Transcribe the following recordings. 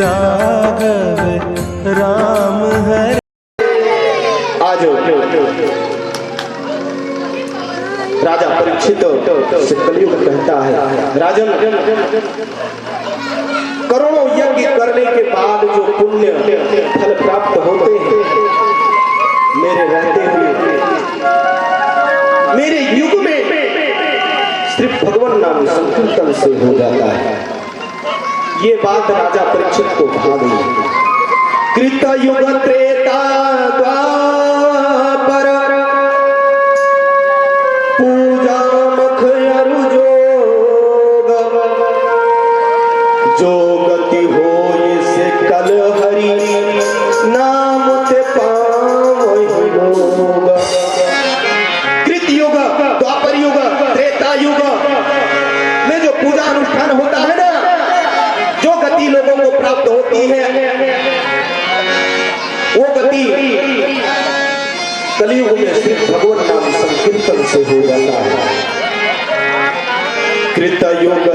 राघव राम हरे। आज राजा परीक्षित से कलयुग कहता है, राजन, करोड़ों यज्ञ करने के बाद जो पुण्य फल प्राप्त होते हैं, मेरे रहते हुए मेरे युग में सिर्फ भगवान नाम संकीर्तन से हो जाता है। ये बात राजा परीक्षित को भा गई। कृत युग त्रेता द्वापर पूजा मख अरु जो गति हो से कल हरि नाम ते पावहि लोग। कृत युग, द्वापर युग, त्रेता युग में जो पूजा अनुष्ठान होता है ना, जो गति लोगों को प्राप्त होती है, वो गति कलयुग में सिर्फ भगवान नाम संकीर्तन से हो जाता है। कृत युग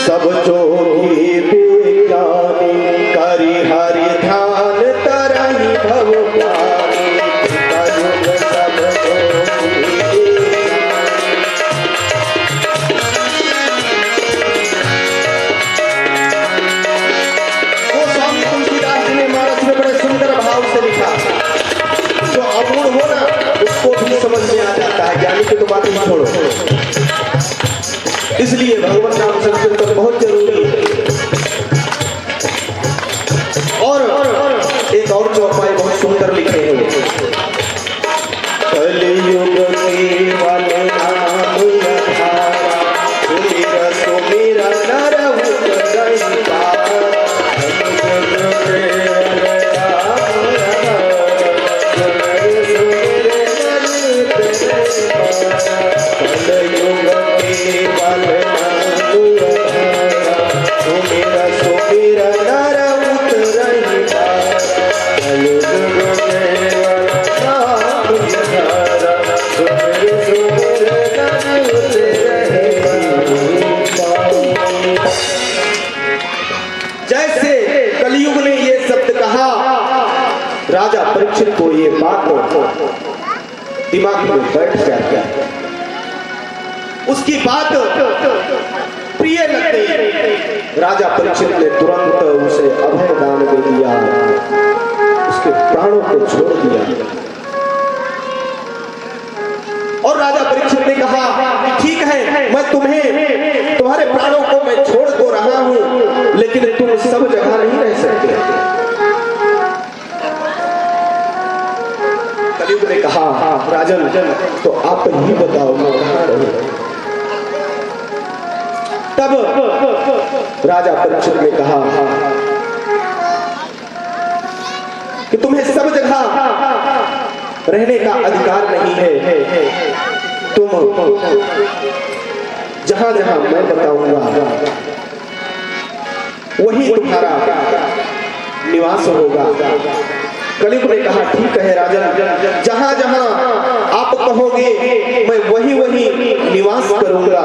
सब जोगी विज्ञानी करि हरि ध्यान तरहि भव ज्ञानी। कृत युग सब जो अपूर्ण हो ना, उसको भी समझ में आ जाता है, ज्ञानी की तो बात ही छोड़ो। इसलिए भगवान नाम संकीर्तन बहुत जरूरी है। और एक और जो उपाय बहुत सुंदर लिखे हैं, कलयुग केवल नाम अधारा, सुमिर सुमिर नर उतरैता। जैसे कलयुग ने ये शब्द कहा, राजा परीक्षित को ये बात दिमाग में बैठ जाती, उसकी बात प्रिय लगती। राजा परीक्षित ने तुरंत उसे अभय दान दे दिया, उसके प्राणों को छोड़ दिया। और राजा परीक्षित ने कहा, ठीक है, मैं तुम्हारे प्राणों को मैं छोड़ तो रहा हूं, लेकिन तुम सब जगह नहीं रह सकते। कलयुग ने कहा, राजन, तो आप ही बताओ मैं कहां रहूं। तब राजा परीक्षित ने कहा कि तुम्हें सब जगह रहने का अधिकार नहीं है, तुम जहां जहां मैं बताऊंगा वही तुम्हारा निवास होगा। कलयुग ने कहा, ठीक है राजन, जहां जहां आप कहोगे मैं वही वही निवास करूंगा।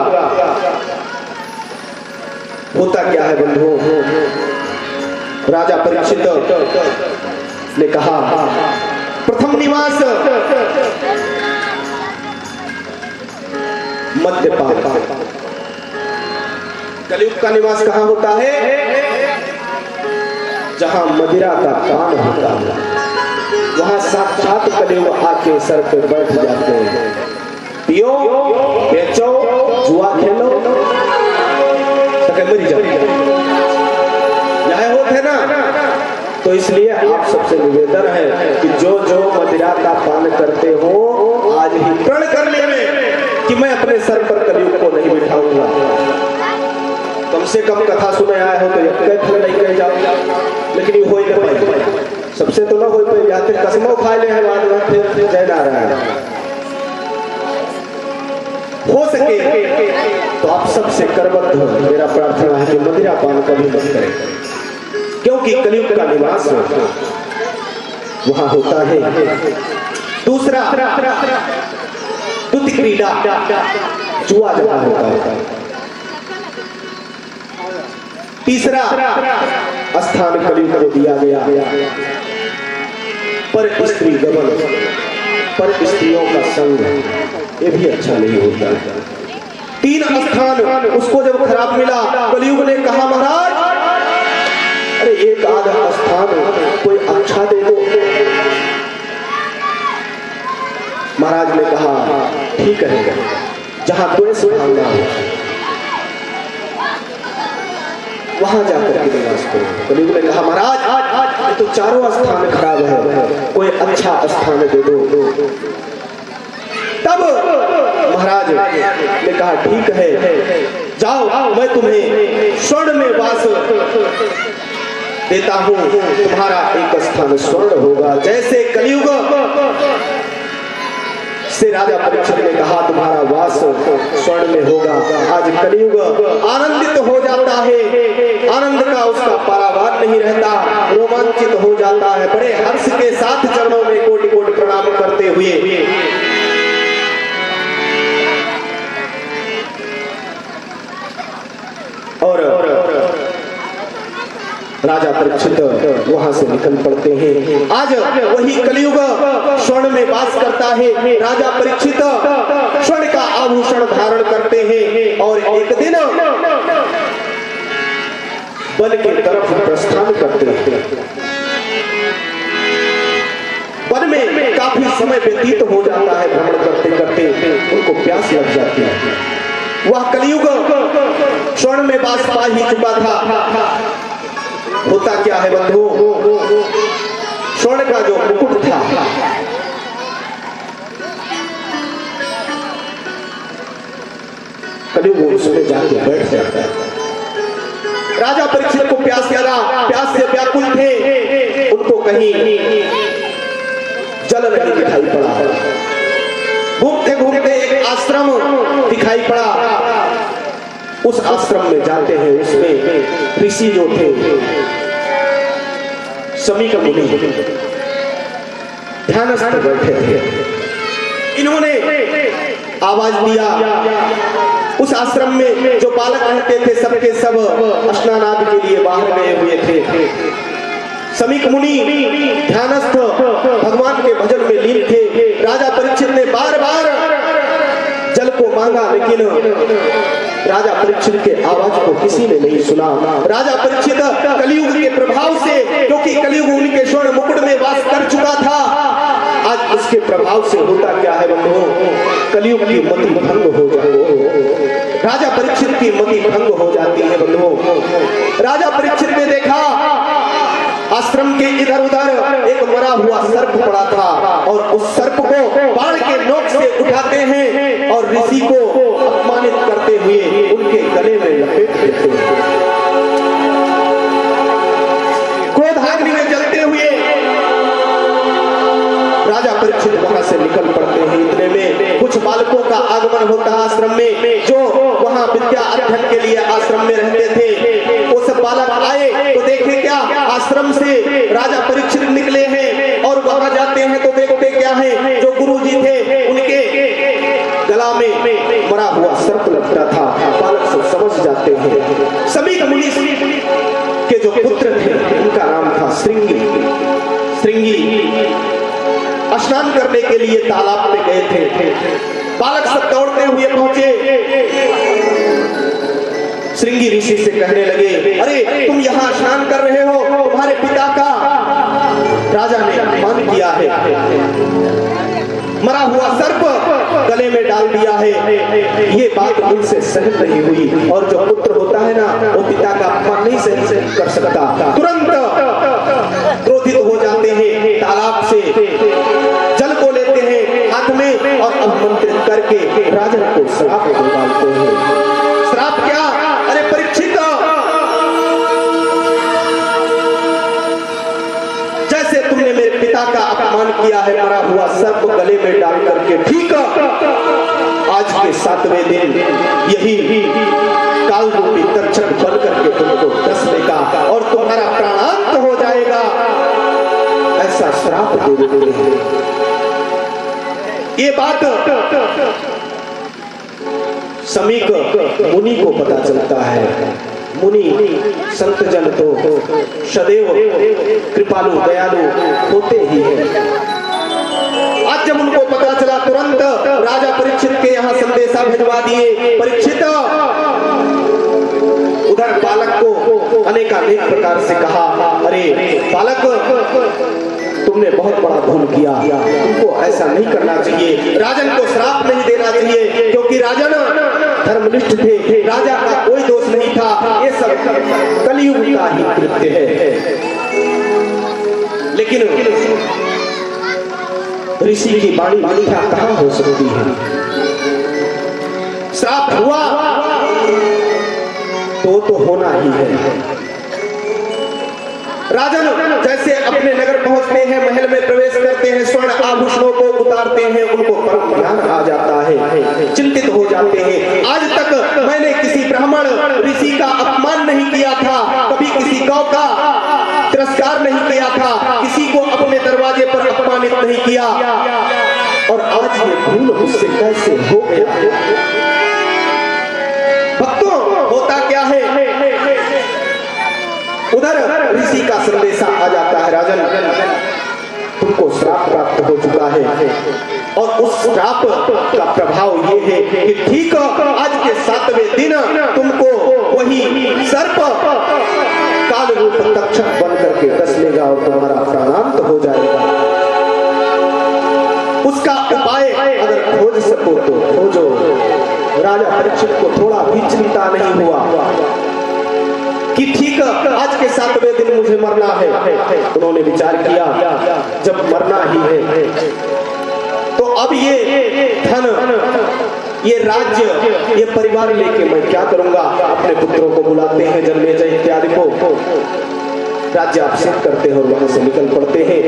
होता क्या है बंधु, राजा परीक्षित ने कहा, प्रथम निवास मद्यपान। कलयुग का निवास कहां होता है? जहां मदिरा का पान होता है, वहां साक्षात कलयुग आके सर पे बैठ जाते हैं। पियो, बेचो, जुआ खेलो, मरी जाओ, यह होते ना। तो इसलिए आप सबसे निवेदन है कि जो जो मदिरा का पान करते हो, आज ही प्रण कर ले कि मैं अपने सर पर कलयुग को नहीं बिठाऊंगा। कम से कम कथा सुने आए हो तो नहीं कह जाओ, लेकिन ये हो ही नहीं पाए, सबसे तो ना हो पाए, जाते कसमों खा ले हैं, बाद में फिर जय नारायण। हो सके तो आप सबसे करबद्ध हो, मेरा प्रार्थना है कि मदिरा पान कभी मत करें, क्योंकि कलयुग का निवास वहां होता है। दूसरा, तुति क्रीड़ा, जुआ जहां होता है। तीसरा स्थान कलयुग को दिया गया पर स्त्री गमन, पर स्त्रियों का संग, ये भी अच्छा नहीं होता। 3 स्थान उसको जब खराब मिला, कलयुग ने कहा महाराज अरे एक आधा स्थान कोई अच्छा दे दो। महाराज ने कहा ठीक है, जहां द्वेष भावना हो वहां जाकर के निवास करो। कलयुग ने कहा महाराज ये तो चारों स्थान खराब है, कोई अच्छा स्थान दे दो। तब महाराज ने कहा ठीक है, जाओ मैं तुम्हें स्वर्ण में वास देता हूं, तुम्हारा एक स्थान स्वर्ण होगा। जैसे कलयुग से राजा परीक्षित ने कहा तुम्हारा वास स्वर्ण में होगा, आज कलयुग आनंदित हो जाता है, आनंद का उसका पारावार नहीं रहता, रोमांचित हो जाता है, बड़े हर्ष के साथ चरणों में कोटि कोटि प्रणाम करते हुए और राजा परीक्षित वहां से निकल पड़ते हैं। आज वही कलयुग स्वर्ण में वास करता है। राजा परीक्षित स्वर्ण का आभूषण धारण करते हैं और एक दिन वन की तरफ प्रस्थान करते हैं। वन में काफी समय व्यतीत हो जाता है, भ्रमण करते करते उनको प्यास लग जाती है। वह कलयुग स्वर्ण में वास पा ही चुका था। होता क्या है बंधु, स्वर्ण का जो मुकुट था कलयुग उसमें जाके बैठ जाता है। राजा परीक्षित को प्यास लगा, प्यास से व्याकुल थे, उनको कहीं जल नहीं दिखाई पड़ा। घूमते घूमते एक आश्रम दिखाई पड़ा, उस आश्रम में जाते हैं। उसमें ऋषि जो थे समीक मुनि ध्यानस्थ बैठे थे। इन्होंने आवाज दिया। उस आश्रम में जो बालक रहते थे सबके सब स्नान आदि के लिए बाहर गए हुए थे। समीक मुनि ध्यानस्थ भगवान के भजन में लीन थे। राजा परीक्षित ने बार बार जल को मांगा, लेकिन राजा परीक्षित के आवाज को किसी ने नहीं सुना। राजा परीक्षित कलयुग के प्रभाव से, क्योंकि कलयुग उनके स्वर्ण मुकुट में वास कर चुका था, आज उसके प्रभाव से होता क्या है बंधु, कलयुग की मति भंग हो जाती, राजा परीक्षित की मति भंग हो जाती है बंधु। राजा परीक्षित ने देखा आश्रम के इधर उधर एक मरा हुआ सर्प पड़ा था और उस सर्प को बाण के नोक से उठाते हैं और ऋषि को अपमानित करते हुए उनके गले में लपेट देते हैं। क्रोधाग्नि में जलते हुए राजा परीक्षित वहां से निकल पड़ते हैं। इतने में कुछ बालकों का आगमन होता है आश्रम में, जो वहां विद्या अध्ययन के लिए आश्रम में रहते थे। वो सब बालक आए तो देखे क्या, आश्रम से राजा परीक्षित निकले हैं और वहां जाते हैं तो देखते क्या है, जो गुरुजी थे उनके गला में मरा हुआ सर्प लटका था। बालक सब समझ जाते हैं। समीक मुनि के जो पुत्र थे उनका नाम था श्रृंगी। श्रृंगी स्नान करने के लिए तालाब में गए थे। बालक सब दौड़ते हुए पहुंचे। श्रृंगी ऋषि से कहने लगे, अरे तुम यहाँ स्नान कर रहे हो, तुम्हारे पिता का राजा ने अपमान किया है, मरा हुआ सर्प गले में डाल दिया है। ये बात उनसे सहन नहीं हुई और जो पुत्र होता है ना, वो पिता का अपमान नहीं सहन कर सकता। तुरंत क्रोधित हो जाते हैं, तालाब से जल को लेते हैं हाथ में और अभिमंत्रित करके राजा को श्राप में डालते हैं। श्राप क्या, अरे परीक्षित, जैसे तुमने मेरे पिता का अपमान किया है, मरा हुआ सर्प गले में डाल करके, ठीक आज के 7वें दिन यही काल रूपी तक्षक बन करके तुमको डस देगा और तुम्हारा प्राणांत हो जाएगा, ऐसा श्राप दे देते हैं। ये बात समीक मुनि को पता चलता है। मुनि संत जन तो सदैव कृपालु दयालु होते ही हैं। आज जब उनको पता चला तुरंत राजा परीक्षित के यहाँ संदेशा भिजवा दिए। परीक्षित उधर बालक को अनेकानेक प्रकार से कहा, अरे बालक तुमने बहुत बड़ा भूल किया, तुमको ऐसा नहीं करना चाहिए, राजन को श्राप नहीं देना चाहिए, क्योंकि राजन धर्मनिष्ठ थे, राजा का कोई दोष नहीं था, ये सब कलयुग का ही कृत्य है। लेकिन ऋषि की वाणी मिथ्या कहां हो सकती है? श्राप हुआ तो होना ही है। राजन जैसे अपने नगर पहुंचते हैं, महल में प्रवेश करते हैं, स्वर्ण आभूषणों को उतारते हैं, उनको परम ध्यान आ जाता है, चिंतित हो जाते हैं। आज तक मैंने किसी ब्राह्मण ऋषि का अपमान नहीं किया था, कभी किसी गौ का तिरस्कार नहीं किया था, किसी को अपने दरवाजे पर अपमानित नहीं किया, और आज ये भूल मुझसे कैसे हो गया? भक्तों, होता क्या है, उधर ऋषि का संदेशा आ जाता है, राजन तुमको श्राप प्राप्त हो चुका है, और उस श्राप का प्रभाव ये है कि ठीक आज के 7वें दिन तुमको वही सर्प काल रूप तक्षक बन करके डस लेगा और तुम्हारा प्राणांत हो जाएगा। उसका उपाय अगर खोज सको तो खोजो। राजा परीक्षित को थोड़ा भी चिंता नहीं हुआ कि ठीक आज के 7वें दिन मुझे मरना है। उन्होंने विचार किया जब मरना ही है तो अब ये धन, ये राज्य, ये परिवार लेके मैं क्या करूंगा? अपने पुत्रों को बुलाते हैं, जन्मेजय इत्यादि को, राज्य अभिषेक करते हैं और वहां से निकल पड़ते हैं।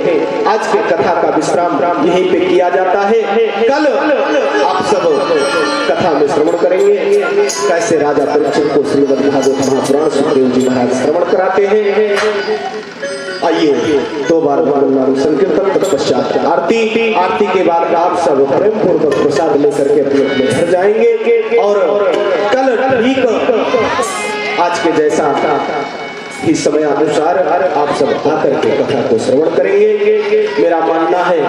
आज की कथा का विश्राम यहीं पे किया जाता है। कल आप सब कथा में श्रवण करेंगे कैसे राजा परीक्षित को श्रीमद् भागवत महापुराण सुखदेव जी महाराज श्रवण कराते हैं। आइए 2 बार नाम संकीर्तन, तत्पश्चात आरती। आरती के बाद आप सब प्रेम पूर्वक प्रसाद लेकर के अपने अपने घर जाएंगे और कल ठीक आज के जैसा इस समय अनुसार आप सब आकर के कथा को श्रवण करेंगे। मेरा मानना है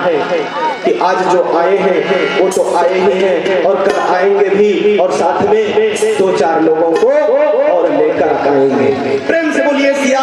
कि आज जो आए हैं वो तो आए ही हैं और कल आएंगे भी, और साथ में 2-4 लोगों को और लेकर आएंगे। प्रेम से बोलिए सिया